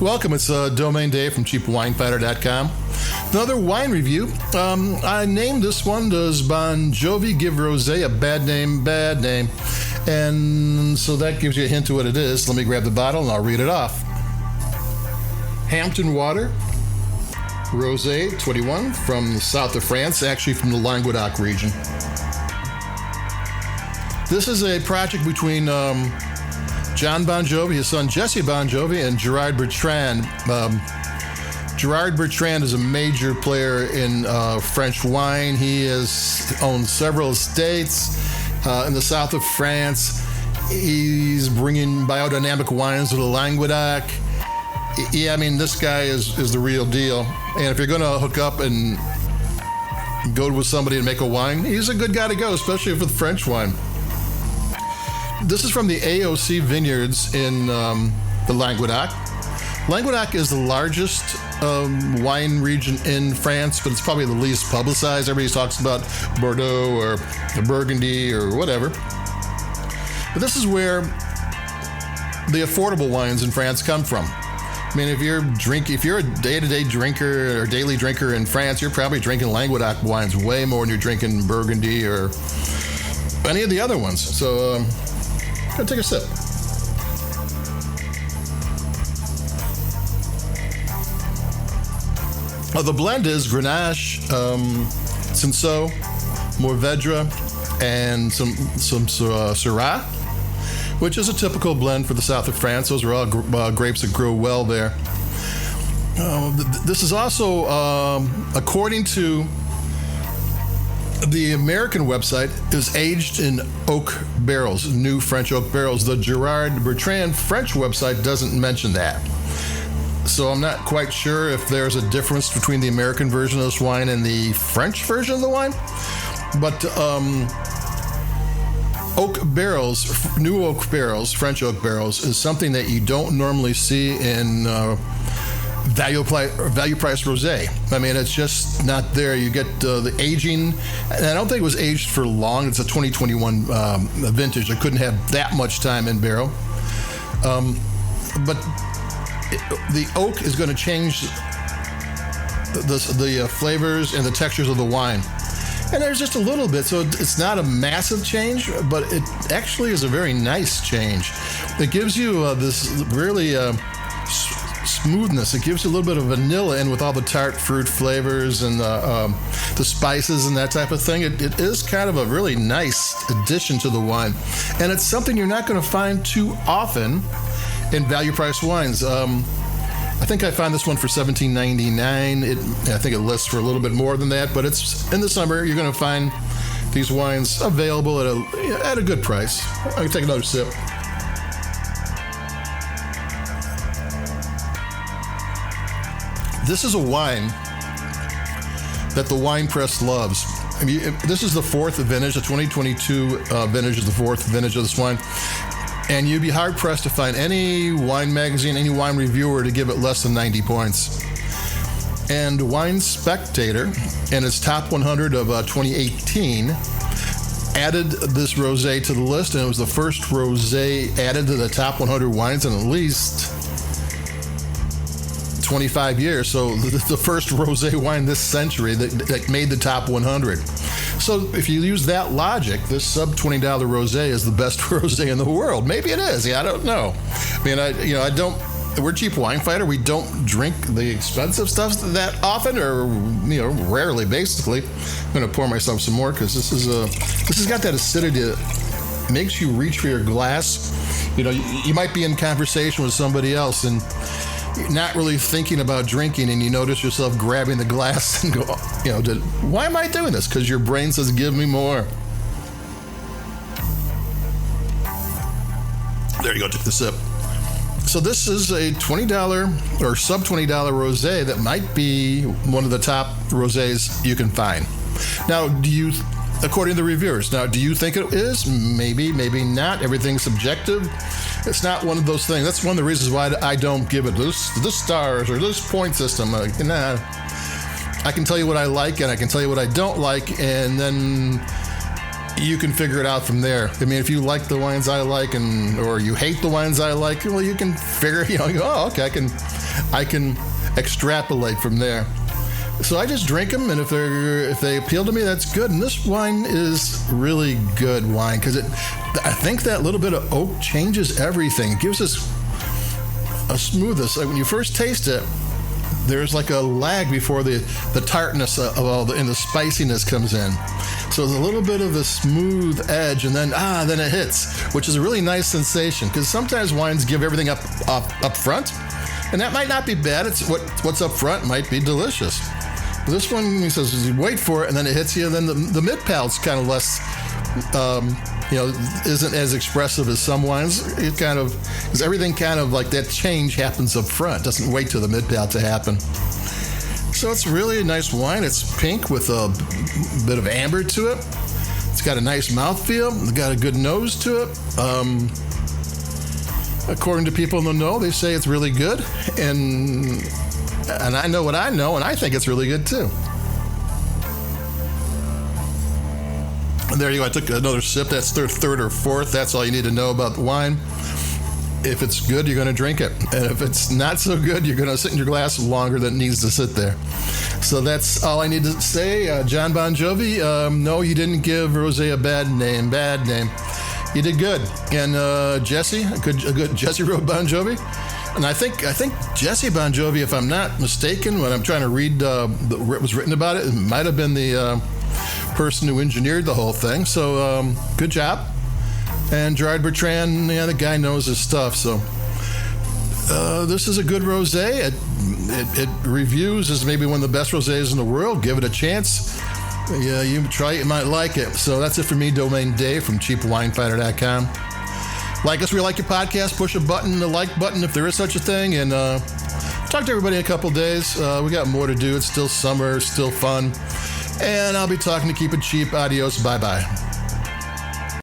Welcome, it's Domain Dave from CheapWineFighter.com. Another wine review. I named this one, Does Bon Jovi Give Rosé a Bad Name? Bad name. And so that gives you a hint of what it is. Let me grab the bottle and I'll read it off. Hampton Water, Rosé 21 from the south of France, actually from the Languedoc region. This is a project between Jon Bon Jovi, his son Jesse Bon Jovi, and Gerard Bertrand. Gerard Bertrand is a major player in French wine. He has owned several estates in the south of France. He's bringing biodynamic wines to the Languedoc. Yeah, I mean, this guy is the real deal. And if you're going to hook up and go with somebody and make a wine, he's a good guy to go, especially with French wine. This is from the AOC vineyards in the Languedoc. Languedoc is the largest wine region in France, but it's probably the least publicized. Everybody talks about Bordeaux or Burgundy or whatever. But this is where the affordable wines in France come from. I mean, if you're a day-to-day drinker or daily drinker in France, you're probably drinking Languedoc wines way more than you're drinking Burgundy or any of the other ones. So, go take a sip. The blend is Grenache, Cinsault, Mourvedre, and some Syrah, which is a typical blend for the south of France. Those are all grapes that grow well there. This is also, according to the American website, is aged in oak barrels, new French oak barrels. The Gerard Bertrand French website doesn't mention that. So I'm not quite sure if there's a difference between the American version of this wine and the French version of the wine. But oak barrels, new oak barrels, French oak barrels, is something that you don't normally see in value price rosé. I mean, it's just not there. You get the aging, and I don't think it was aged for long. It's a 2021 vintage. I couldn't have that much time in barrel. But the oak is going to change the flavors and the textures of the wine. And there's just a little bit, so it's not a massive change, but it actually is a very nice change. It gives you this really smoothness. It gives you a little bit of vanilla in with all the tart fruit flavors and the spices and that type of thing. It is kind of a really nice addition to the wine. And it's something you're not going to find too often in value price wines. I think I found this one for $17.99. I think it lists for a little bit more than that, but it's in the summer. You're going to find these wines available at a good price. I can take another sip. This is a wine that the wine press loves. I mean, this is the fourth vintage. The 2022 vintage is the fourth vintage of this wine. And you'd be hard-pressed to find any wine magazine, any wine reviewer to give it less than 90 points. And Wine Spectator, in its top 100 of 2018, added this rosé to the list, and it was the first rosé added to the top 100 wines in at least 25 years. So the first rosé wine this century that made the top 100. So if you use that logic, this sub $20 rosé is the best rosé in the world. Maybe it is. Yeah, I don't know. I mean, I don't. We're Cheap Wine Fighter. We don't drink the expensive stuff that often, or rarely. Basically, I'm going to pour myself some more because this has got that acidity that makes you reach for your glass. You might be in conversation with somebody else and not really thinking about drinking, and you notice yourself grabbing the glass and go, why am I doing this? Because your brain says, give me more. There you go, took the sip. So this is a $20 or sub $20 rosé that might be one of the top rosés you can find. Now, according to the reviewers, do you think it is? Maybe, maybe not. Everything's subjective. It's not one of those things. That's one of the reasons why I don't give it this stars or this point system. Nah. I can tell you what I like and I can tell you what I don't like, and then you can figure it out from there. I mean, if you like the wines I like or you hate the wines I like, well, you can figure, oh, okay, I can extrapolate from there. So I just drink them, and if they appeal to me, that's good. And this wine is really good wine because I think that little bit of oak changes everything. It gives us a smoothness. Like when you first taste it, there's like a lag before the tartness of and the spiciness comes in. So there's a little bit of a smooth edge, and then it hits, which is a really nice sensation. Because sometimes wines give everything up front, and that might not be bad. It's what's up front might be delicious. This one, he says, you wait for it, and then it hits you, and then the mid-palate's kind of less, isn't as expressive as some wines. It kind of, because everything kind of like that change happens up front. Doesn't wait till the mid-palate to happen. So it's really a nice wine. It's pink with a bit of amber to it. It's got a nice mouthfeel. It's got a good nose to it. According to people in the know, they say it's really good. And I know what I know, and I think it's really good too. And there you go. I took another sip. That's their third or fourth. That's all you need to know about the wine. If it's good, you're going to drink it. And if it's not so good, you're going to sit in your glass longer than it needs to sit there. So that's all I need to say. Jon Bon Jovi, no, you didn't give Rosé a bad name. You did good. And Jesse, a good Jesse wrote Bon Jovi. And I think Jesse Bon Jovi, if I'm not mistaken, when I'm trying to read what was written about it, it might have been the person who engineered the whole thing. So good job. And Gerard Bertrand, the guy knows his stuff. So this is a good rosé. It reviews as maybe one of the best rosés in the world. Give it a chance. Yeah, you try it, you might like it. So that's it for me, Domain Dave from CheapWineFinder.com. Like us, we like your podcast. Push the like button if there is such a thing. And talk to everybody in a couple days. We got more to do. It's still summer, still fun. And I'll be talking to Keep It Cheap. Adios. Bye-bye.